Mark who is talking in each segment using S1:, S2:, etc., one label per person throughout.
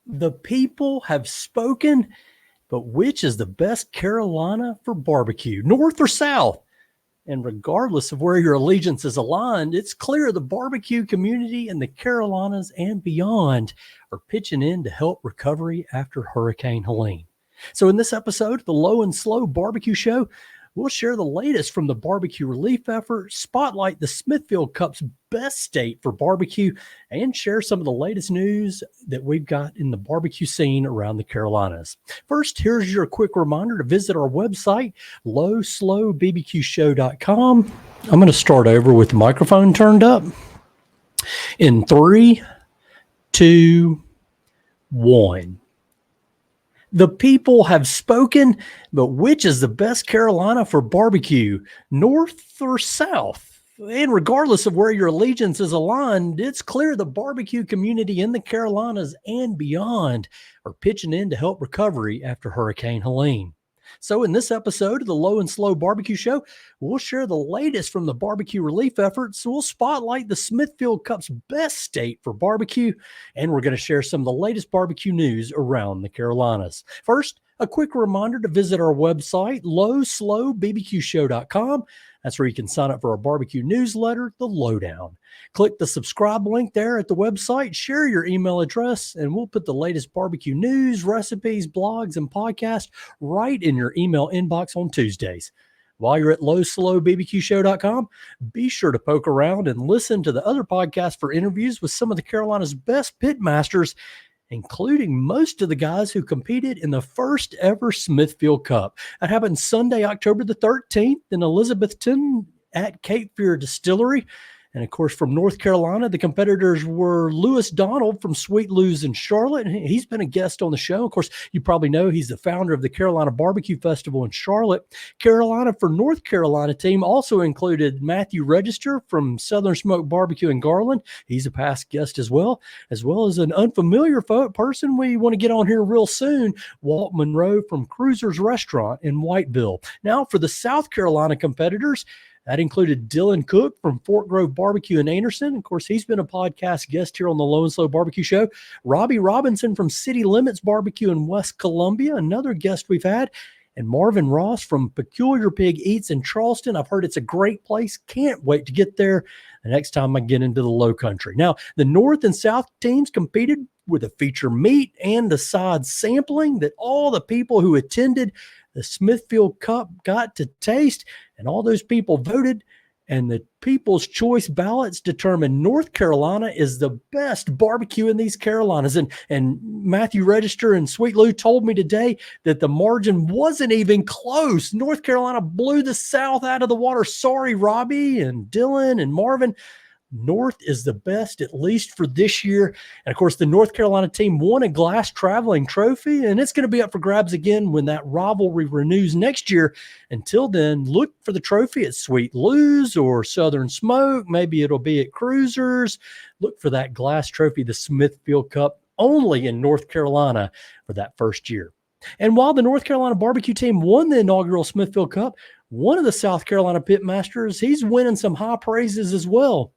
S1: The people have spoken, but which is the best Carolina for barbecue, north or south? And regardless of where your allegiance is aligned, it's clear the barbecue community in the Carolinas and beyond are pitching in to help recovery after Hurricane Helene. So, in this episode of the Low and Slow Barbecue Show, we'll share the latest from the barbecue relief effort, spotlight the Smithfield Cup's best state for barbecue, and share some of the latest news that we've got in the barbecue scene around the Carolinas. First, here's your quick reminder to visit our website, lowslowbbqshow.com. I'm going to start over with the microphone turned up. In 3, 2, 1. The people have spoken, but which is the best Carolina for barbecue, north or south? And regardless of where your allegiance is aligned, it's clear the barbecue community in the Carolinas and beyond are pitching in to help recovery after Hurricane Helene. So in this episode of the Low and Slow Barbecue Show, we'll share the latest from the barbecue relief efforts. We'll spotlight the Smithfield Cup's best state for barbecue, and we're going to share some of the latest barbecue news around the Carolinas. First, a quick reminder to visit our website, lowslowbbqshow.com. That's where you can sign up for our barbecue newsletter, The Lowdown. Click the subscribe link there at the website, share your email address, and we'll put the latest barbecue news, recipes, blogs, and podcasts right in your email inbox on Tuesdays. While you're at lowslowbbqshow.com, be sure to poke around and listen to the other podcasts for interviews with some of the Carolina's best pitmasters, including most of the guys who competed in the first ever Smithfield Cup. That happened Sunday, October the 13th in Elizabethton at Cape Fear Distillery. And of course, from North Carolina, the competitors were Lewis Donald from Sweet Lou's in Charlotte. He's been a guest on the show. Of course, you probably know he's the founder of the Carolina Barbecue Festival in Charlotte. Carolina for North Carolina team also included Matthew Register from Southern Smoke Barbecue in Garland. He's a past guest as well as an unfamiliar person we want to get on here real soon, Walt Monroe from Cruiser's Restaurant in Whiteville. Now, for the South Carolina competitors, that included Dylan Cook from Fort Grove Barbecue in Anderson. Of course, he's been a podcast guest here on the Low and Slow Barbecue Show. Robbie Robinson from City Limits Barbecue in West Columbia, another guest we've had. And Marvin Ross from Peculiar Pig Eats in Charleston. I've heard it's a great place. Can't wait to get there the next time I get into the Low Country. Now, the North and South teams competed with a feature meat and a side sampling that all the people who attended the Smithfield Cup got to taste, and all those people voted, and the People's Choice ballots determined North Carolina is the best barbecue in these Carolinas. And Matthew Register and Sweet Lou told me today that the margin wasn't even close. North Carolina blew the South out of the water. Sorry, Robbie and Dylan and Marvin. North is the best, at least for this year. And of course, the North Carolina team won a glass traveling trophy, and it's going to be up for grabs again when that rivalry renews next year. Until then, look for the trophy at Sweet Lou's or Southern Smoke. Maybe it'll be at Cruisers. Look for that glass trophy, the Smithfield Cup, only in North Carolina for that first year. And while the North Carolina barbecue team won the inaugural Smithfield Cup, one of the South Carolina pitmasters, he's winning some high praises as well.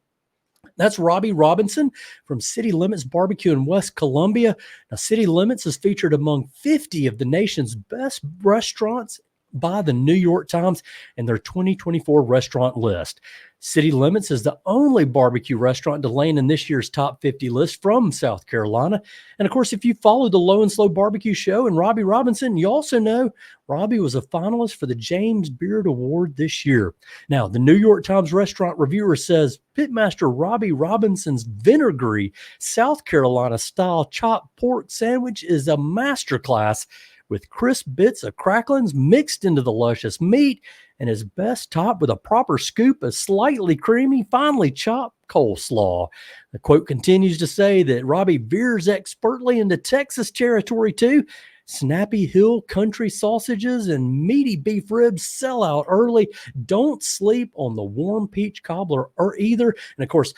S1: That's Robbie Robinson from City Limits Barbecue in West Columbia. Now, City Limits is featured among 50 of the nation's best restaurants by the New York Times and their 2024 restaurant list. City Limits is the only barbecue restaurant to land in this year's top 50 list from South Carolina. And of course, if you follow the Low and Slow Barbecue Show and Robbie Robinson, you also know Robbie was a finalist for the James Beard Award this year. Now, the New York Times restaurant reviewer says Pitmaster Robbie Robinson's vinegary South Carolina style chopped pork sandwich is a masterclass with crisp bits of cracklings mixed into the luscious meat, and is best topped with a proper scoop of slightly creamy, finely chopped coleslaw. The quote continues to say that Robbie veers expertly into Texas territory too. Snappy Hill country sausages and meaty beef ribs sell out early. Don't sleep on the warm peach cobbler or either. And of course,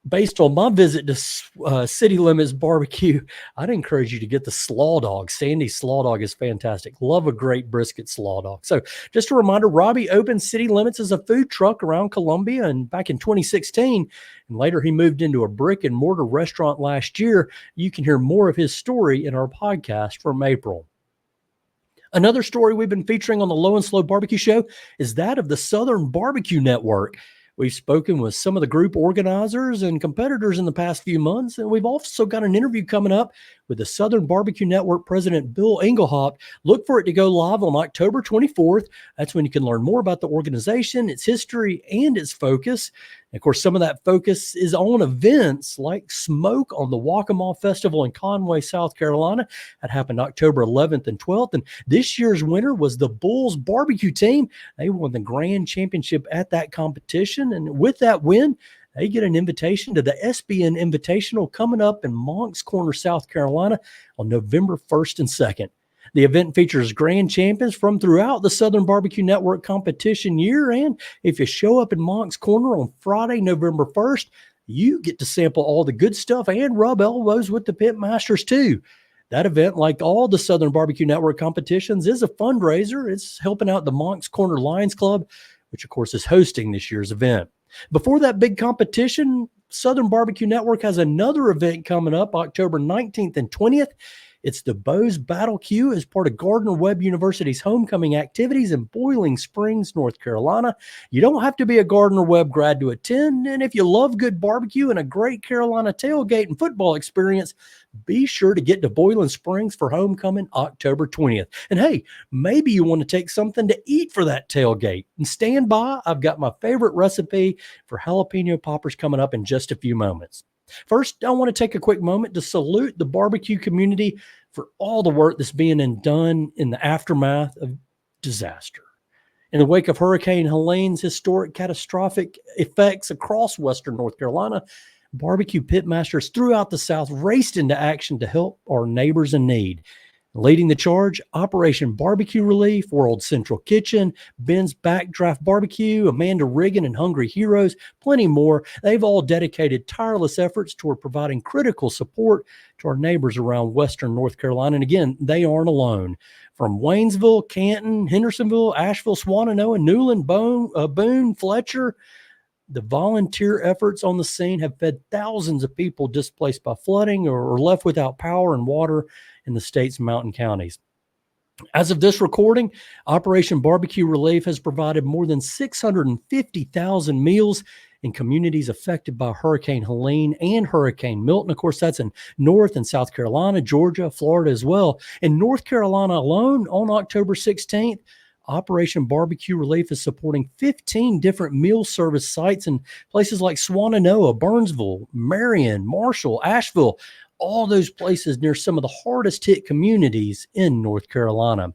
S1: Based on my visit to City Limits Barbecue, I'd encourage you to get the slaw dog. Sandy's slaw dog is fantastic. Love a great brisket slaw dog. So just a reminder, Robbie opened City Limits as a food truck around Columbia and back in 2016. And later he moved into a brick and mortar restaurant last year. You can hear more of his story in our podcast from April. Another story we've been featuring on the Low and Slow Barbecue Show is that of the Southern Barbecue Network. We've spoken with some of the group organizers and competitors in the past few months, and we've also got an interview coming up with the Southern Barbecue Network President Bill Engelhop. Look for it to go live on October 24th. That's when you can learn more about the organization, its history, and its focus. And of course, some of that focus is on events like Smoke on the Waccamaw Festival in Conway, South Carolina. That happened October 11th and 12th. And this year's winner was the Bulls Barbecue Team. They won the grand championship at that competition. And with that win, they get an invitation to the SBN Invitational coming up in Moncks Corner, South Carolina on November 1st and 2nd. The event features grand champions from throughout the Southern Barbecue Network competition year. And if you show up in Moncks Corner on Friday, November 1st, you get to sample all the good stuff and rub elbows with the Pitmasters too. That event, like all the Southern Barbecue Network competitions, is a fundraiser. It's helping out the Moncks Corner Lions Club, which of course is hosting this year's event. Before that big competition, Southern Barbecue Network has another event coming up October 19th and 20th. It's the Bo's Battle Queue as part of Gardner-Webb University's homecoming activities in Boiling Springs, North Carolina. You don't have to be a Gardner-Webb grad to attend, and if you love good barbecue and a great Carolina tailgate and football experience, be sure to get to Boiling Springs for homecoming October 20th. And hey, maybe you want to take something to eat for that tailgate. And stand by, I've got my favorite recipe for jalapeno poppers coming up in just a few moments. First, I want to take a quick moment to salute the barbecue community for all the work that's being done in the aftermath of disaster. In the wake of Hurricane Helene's historic catastrophic effects across Western North Carolina, barbecue pitmasters throughout the South raced into action to help our neighbors in need. Leading the charge, Operation BBQ Relief, World Central Kitchen, Ben's Backdraft Barbecue, Amanda Riggin and Hungry Heroes, plenty more. They've all dedicated tireless efforts toward providing critical support to our neighbors around Western North Carolina. And again, they aren't alone. From Waynesville, Canton, Hendersonville, Asheville, Swannanoa, Newland, Boone, Fletcher, the volunteer efforts on the scene have fed thousands of people displaced by flooding or left without power and water in the state's mountain counties. As of this recording, Operation BBQ Relief has provided more than 650,000 meals in communities affected by Hurricane Helene and Hurricane Milton. Of course, that's in North and South Carolina, Georgia, Florida as well. In North Carolina alone, on October 16th, Operation BBQ Relief is supporting 15 different meal service sites in places like Swannanoa, Burnsville, Marion, Marshall, Asheville, all those places near some of the hardest hit communities in North Carolina.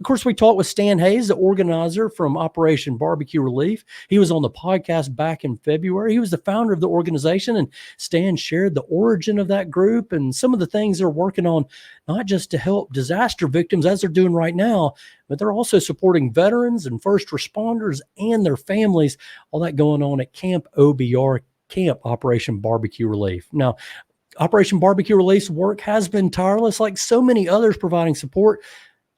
S1: Of course, we talked with Stan Hayes, the organizer from Operation BBQ Relief. He was on the podcast back in February. He was the founder of the organization, and Stan shared the origin of that group and some of the things they're working on, not just to help disaster victims as they're doing right now, but they're also supporting veterans and first responders and their families, all that going on at Camp OBR, Camp Operation BBQ Relief. Now, Operation BBQ Relief's work has been tireless, like so many others providing support.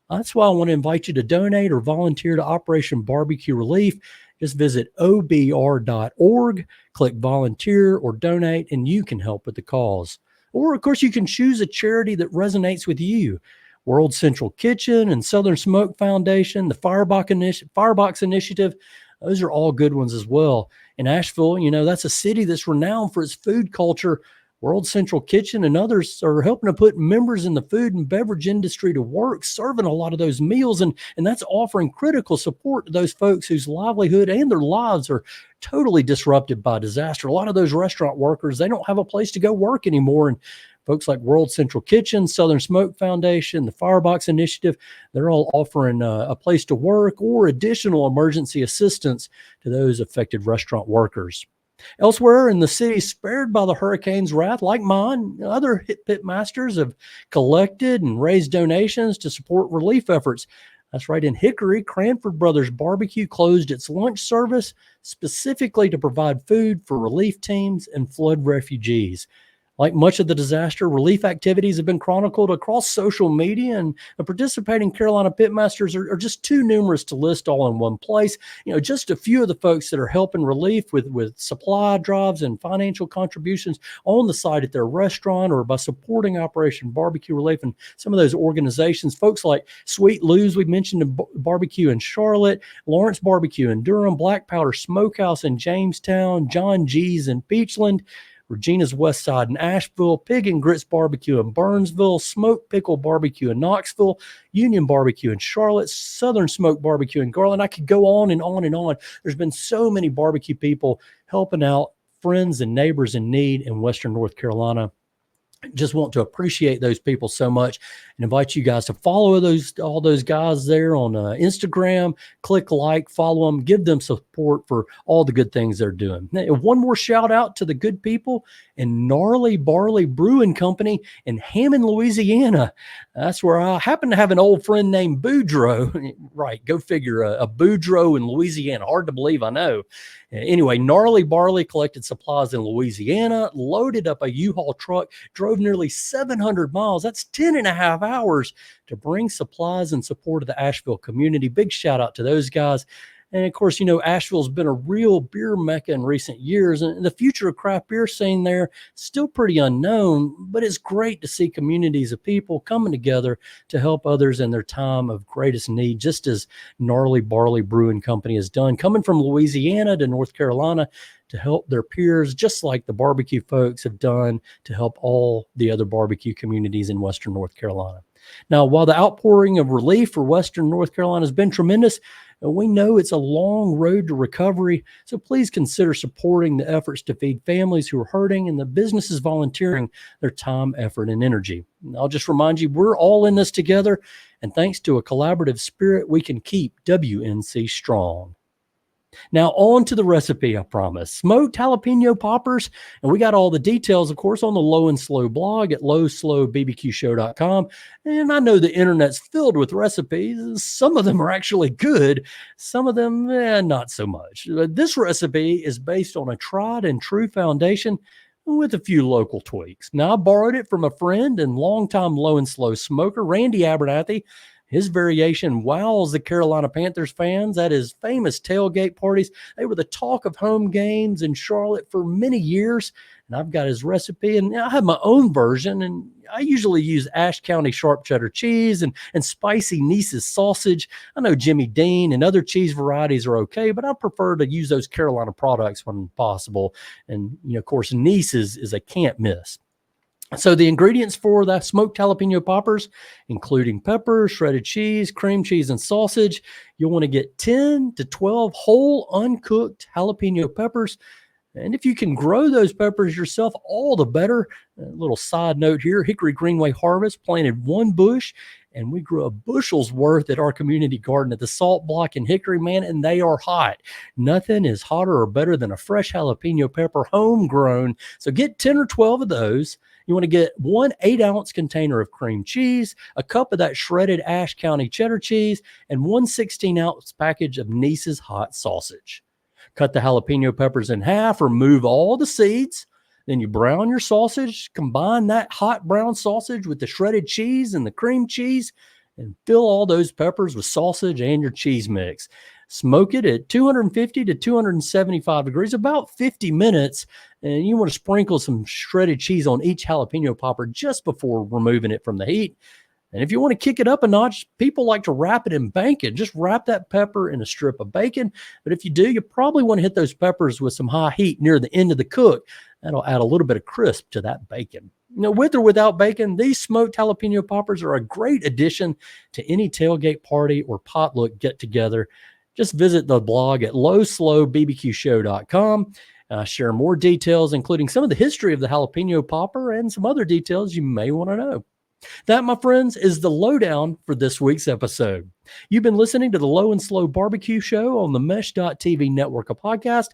S1: That's why I want to invite you to donate or volunteer to Operation BBQ Relief. Just visit obr.org, click volunteer or donate, and you can help with the cause. Or, of course, you can choose a charity that resonates with you. World Central Kitchen and Southern Smoke Foundation, the Firebox Initiative, those are all good ones as well. In Asheville, that's a city that's renowned for its food culture. World Central Kitchen and others are helping to put members in the food and beverage industry to work, serving a lot of those meals, and that's offering critical support to those folks whose livelihood and their lives are totally disrupted by disaster. A lot of those restaurant workers, they don't have a place to go work anymore, and folks like World Central Kitchen, Southern Smoke Foundation, the Firebox Initiative, they're all offering a place to work or additional emergency assistance to those affected restaurant workers. Elsewhere in the cities spared by the hurricane's wrath, like mine, other pitmasters have collected and raised donations to support relief efforts. That's right. In Hickory, Cranford Brothers Barbecue closed its lunch service specifically to provide food for relief teams and flood refugees. Like much of the disaster, relief activities have been chronicled across social media, and the participating Carolina Pitmasters are just too numerous to list all in one place. Just a few of the folks that are helping relief with supply drives and financial contributions on the site at their restaurant or by supporting Operation BBQ Relief and some of those organizations. Folks like Sweet Lou's, we mentioned in Barbecue in Charlotte, Lawrence Barbecue in Durham, Black Powder Smokehouse in Jamestown, John G's in Peachland, Regina's West Side in Asheville, Pig and Grits Barbecue in Burnsville, Smoked Pickle Barbecue in Knoxville, Union Barbecue in Charlotte, Southern Smoked Barbecue in Garland. I could go on and on and on. There's been so many barbecue people helping out friends and neighbors in need in Western North Carolina. Just want to appreciate those people so much and invite you guys to follow all those guys there on Instagram. Click like, follow them, give them support for all the good things they're doing. Now, one more shout out to the good people in Gnarly Barley Brewing Company in Hammond, Louisiana. That's where I happen to have an old friend named Boudreaux. Right, go figure, a Boudreaux in Louisiana. Hard to believe, I know. Anyway, Gnarly Barley collected supplies in Louisiana, loaded up a U-Haul truck, drove nearly 700 miles. That's 10 and a half hours to bring supplies in support of the Asheville community. Big shout out to those guys. And of course, Asheville's been a real beer mecca in recent years, and the future of craft beer scene there still pretty unknown, but it's great to see communities of people coming together to help others in their time of greatest need, just as Gnarly Barley Brewing Company has done, coming from Louisiana to North Carolina to help their peers, just like the barbecue folks have done to help all the other barbecue communities in Western North Carolina. Now, while the outpouring of relief for Western North Carolina has been tremendous, we know it's a long road to recovery, so please consider supporting the efforts to feed families who are hurting and the businesses volunteering their time, effort, and energy. I'll just remind you, we're all in this together, and thanks to a collaborative spirit, we can keep WNC strong. Now, on to the recipe, I promise. Smoked jalapeno poppers, and we got all the details, of course, on the Low and Slow blog at lowslowbbqshow.com. And I know the internet's filled with recipes. Some of them are actually good. Some of them, not so much. This recipe is based on a tried and true foundation with a few local tweaks. Now, I borrowed it from a friend and longtime Low and Slow smoker, Randy Abernathy. His variation wows the Carolina Panthers fans at his famous tailgate parties. They were the talk of home games in Charlotte for many years. And I've got his recipe, and I have my own version. And I usually use Ashe County sharp cheddar cheese and spicy Nice's sausage. I know Jimmy Dean and other cheese varieties are okay, but I prefer to use those Carolina products when possible. And, of course, Nice's is a can't miss. So the ingredients for the smoked jalapeno poppers, including pepper, shredded cheese, cream cheese, and sausage, you'll want to get 10 to 12 whole uncooked jalapeno peppers. And if you can grow those peppers yourself, all the better. A little side note here, Hickory Greenway Harvest planted one bush, and we grew a bushel's worth at our community garden at the Salt Block in Hickory, man, and they are hot. Nothing is hotter or better than a fresh jalapeno pepper, homegrown. So get 10 or 12 of those. You want to get 1 8-ounce container of cream cheese, a cup of that shredded Ashe County cheddar cheese, and 1 16-ounce package of Nice's hot sausage. Cut the jalapeno peppers in half, remove all the seeds. Then you brown your sausage, combine that hot brown sausage with the shredded cheese and the cream cheese, and fill all those peppers with sausage and your cheese mix. Smoke it at 250 to 275 degrees, about 50 minutes. And you want to sprinkle some shredded cheese on each jalapeno popper just before removing it from the heat. And if you want to kick it up a notch, people like to wrap it in bacon. Just wrap that pepper in a strip of bacon. But if you do, you probably want to hit those peppers with some high heat near the end of the cook. That'll add a little bit of crisp to that bacon. With or without bacon, these smoked jalapeno poppers are a great addition to any tailgate party or potluck get-together. Just visit the blog at lowslowbbqshow.com. Share more details, including some of the history of the jalapeno popper and some other details you may want to know. That, my friends, is the lowdown for this week's episode. You've been listening to the Low and Slow Barbecue Show on the Mesh.tv network of podcast.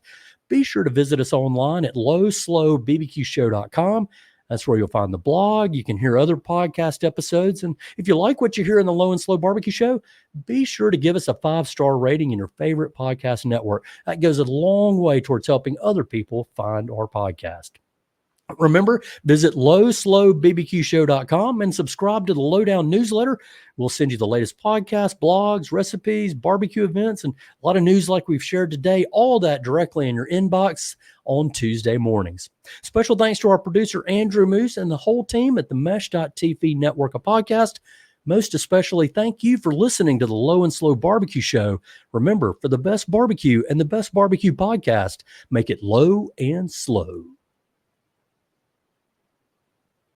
S1: Be sure to visit us online at lowslowbbqshow.com. That's where you'll find the blog. You can hear other podcast episodes. And if you like what you hear in the Low and Slow Barbecue Show, be sure to give us a 5-star rating in your favorite podcast network. That goes a long way towards helping other people find our podcast. Remember, visit lowslowbbqshow.com and subscribe to the Lowdown newsletter. We'll send you the latest podcasts, blogs, recipes, barbecue events, and a lot of news like we've shared today, all that directly in your inbox on Tuesday mornings. Special thanks to our producer, Andrew Moose, and the whole team at the Mesh.tv network of podcast. Most especially, thank you for listening to the Low and Slow Barbecue Show. Remember, for the best barbecue and the best barbecue podcast, make it low and slow.